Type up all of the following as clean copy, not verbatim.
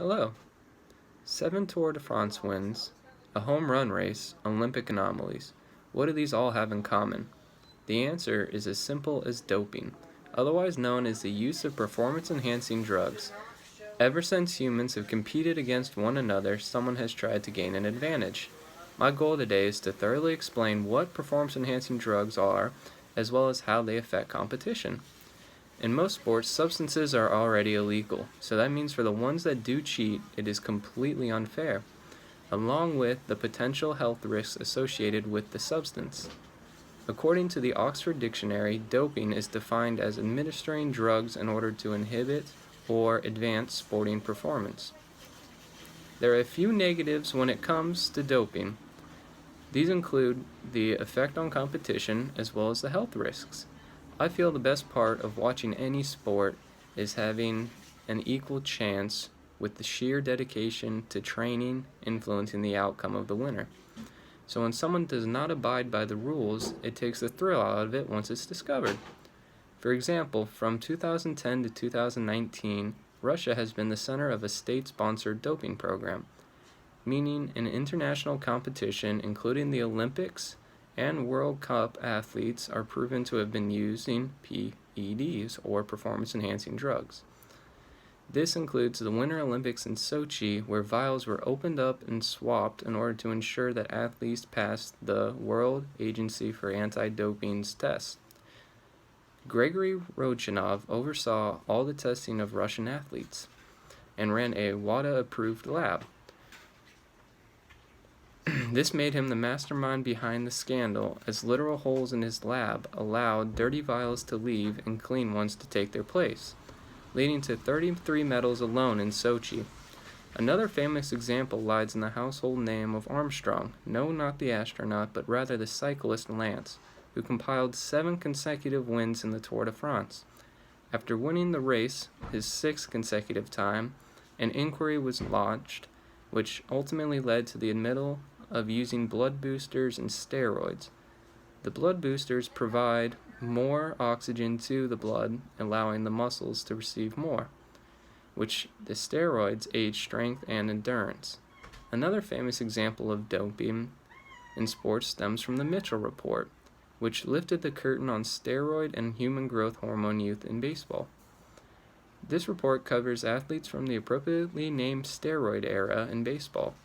Hello. 7 Tour de France wins, a home run race, Olympic anomalies. What do these all have in common? The answer is as simple as doping, otherwise known as the use of performance-enhancing drugs. Ever since humans have competed against one another, someone has tried to gain an advantage. My goal today is to thoroughly explain what performance-enhancing drugs are, as well as how they affect competition. In most sports, substances are already illegal, so that means for the ones that do cheat, it is completely unfair, along with the potential health risks associated with the substance. According to the Oxford Dictionary, doping is defined as administering drugs in order to inhibit or advance sporting performance. There are a few negatives when it comes to doping. These include the effect on competition as well as the health risks. I feel the best part of watching any sport is having an equal chance with the sheer dedication to training influencing the outcome of the winner. So when someone does not abide by the rules, it takes the thrill out of it once it's discovered. For example, from 2010 to 2019, Russia has been the center of a state-sponsored doping program, meaning an international competition including the Olympics and World Cup athletes are proven to have been using PEDs, or performance-enhancing drugs. This includes the Winter Olympics in Sochi, where vials were opened up and swapped in order to ensure that athletes passed the World Agency for Anti-Doping's test. Gregory Rodionov oversaw all the testing of Russian athletes and ran a WADA-approved lab. This made him the mastermind behind the scandal, as literal holes in his lab allowed dirty vials to leave and clean ones to take their place, leading to 33 medals alone in Sochi. Another famous example lies in the household name of Armstrong, no, not the astronaut, but rather the cyclist Lance, who compiled 7 consecutive wins in the Tour de France. After winning the race, his 6th consecutive time, an inquiry was launched, which ultimately led to the admittal of using blood boosters and steroids. The blood boosters provide more oxygen to the blood, allowing the muscles to receive more, which the steroids aid strength and endurance. Another famous example of doping in sports stems from the Mitchell Report, which lifted the curtain on steroid and human growth hormone use in baseball. This report covers athletes from the appropriately named steroid era in baseball.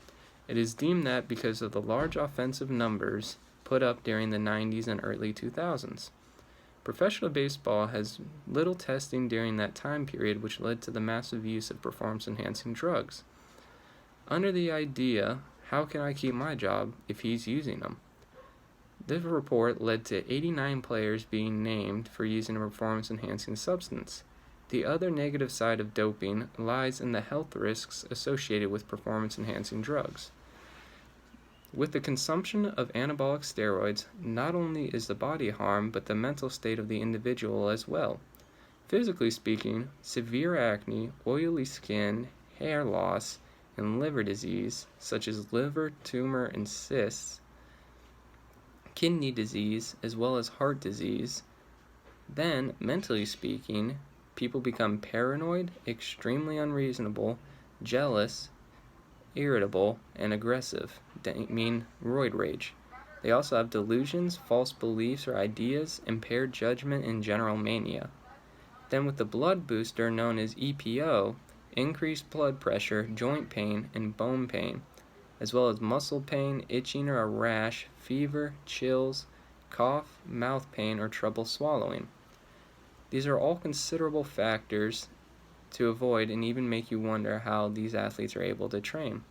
It is deemed that because of the large offensive numbers put up during the 90s and early 2000s. Professional baseball has little testing during that time period, which led to the massive use of performance-enhancing drugs. Under the idea, how can I keep my job if he's using them? This report led to 89 players being named for using a performance-enhancing substance. The other negative side of doping lies in the health risks associated with performance-enhancing drugs. With the consumption of anabolic steroids, not only is the body harmed, but the mental state of the individual as well. Physically speaking, severe acne, oily skin, hair loss, and liver disease, such as liver tumor and cysts, kidney disease, as well as heart disease. Then, mentally speaking, people become paranoid, extremely unreasonable, jealous, irritable, and aggressive, mean roid rage. They also have delusions, false beliefs or ideas, impaired judgment, and general mania. Then with the blood booster known as EPO, increased blood pressure, joint pain, and bone pain, as well as muscle pain, itching or a rash, fever, chills, cough, mouth pain, or trouble swallowing. These are all considerable factors to avoid and even make you wonder how these athletes are able to train.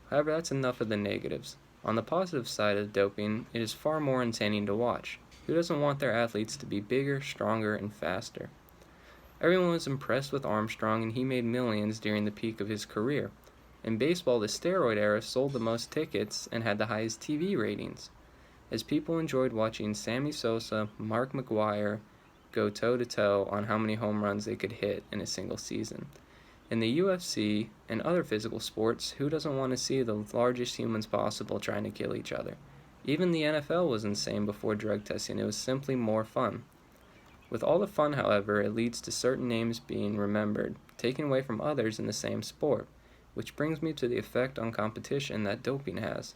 However, that's enough of the negatives. On the positive side of doping, it is far more entertaining to watch. Who doesn't want their athletes to be bigger, stronger, and faster? Everyone was impressed with Armstrong, and he made millions during the peak of his career. In baseball, the steroid era sold the most tickets and had the highest TV ratings, as people enjoyed watching Sammy Sosa, Mark McGwire go toe-to-toe on how many home runs they could hit in a single season. In the UFC and other physical sports, who doesn't want to see the largest humans possible trying to kill each other? Even the NFL was insane before drug testing. It was simply more fun. With all the fun, however, it leads to certain names being remembered, taken away from others in the same sport. which brings me to the effect on competition that doping has.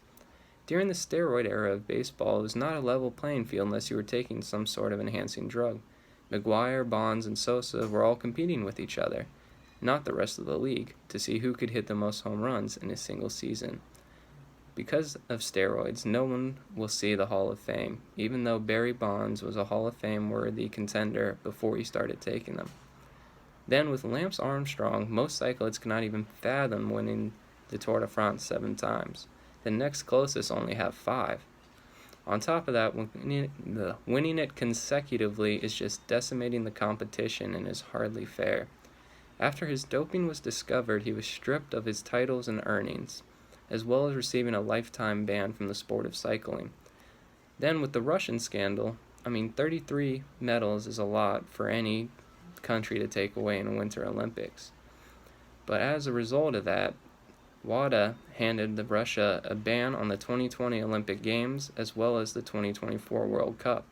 During the steroid era of baseball, it was not a level playing field unless you were taking some sort of enhancing drug. McGwire, Bonds, and Sosa were all competing with each other, not the rest of the league, to see who could hit the most home runs in a single season. Because of steroids, no one will see the Hall of Fame, even though Barry Bonds was a Hall of Fame worthy contender before he started taking them. Then, with Lance Armstrong, most cyclists cannot even fathom winning the Tour de France 7 times. The next closest only have 5. On top of that, winning it consecutively is just decimating the competition and is hardly fair. After his doping was discovered, he was stripped of his titles and earnings, as well as receiving a lifetime ban from the sport of cycling. Then with the Russian scandal, 33 medals is a lot for any country to take away in a Winter Olympics. But as a result of that, WADA handed Russia a ban on the 2020 Olympic Games as well as the 2024 World Cup.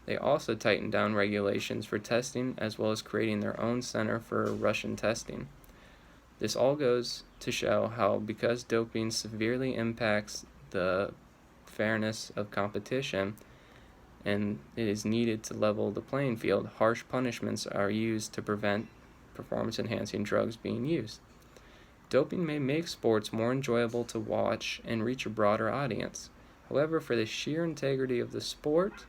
They also tightened down regulations for testing as well as creating their own center for Russian testing. This all goes to show how, because doping severely impacts the fairness of competition and it is needed to level the playing field, harsh punishments are used to prevent performance-enhancing drugs being used. Doping may make sports more enjoyable to watch and reach a broader audience. However, for the sheer integrity of the sport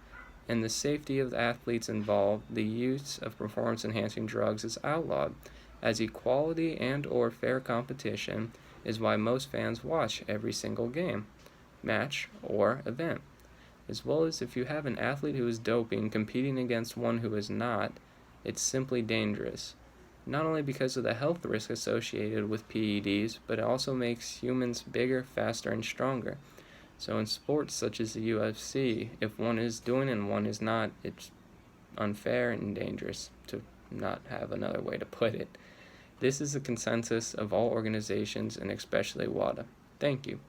and the safety of the athletes involved, the use of performance-enhancing drugs is outlawed, as equality and/or fair competition is why most fans watch every single game, match, or event. As well as if you have an athlete who is doping competing against one who is not, it's simply dangerous. Not only because of the health risk associated with PEDs, but it also makes humans bigger, faster, and stronger. So in sports such as the UFC, if one is doing and one is not, it's unfair and dangerous, to not have another way to put it. This is the consensus of all organizations and especially WADA. Thank you.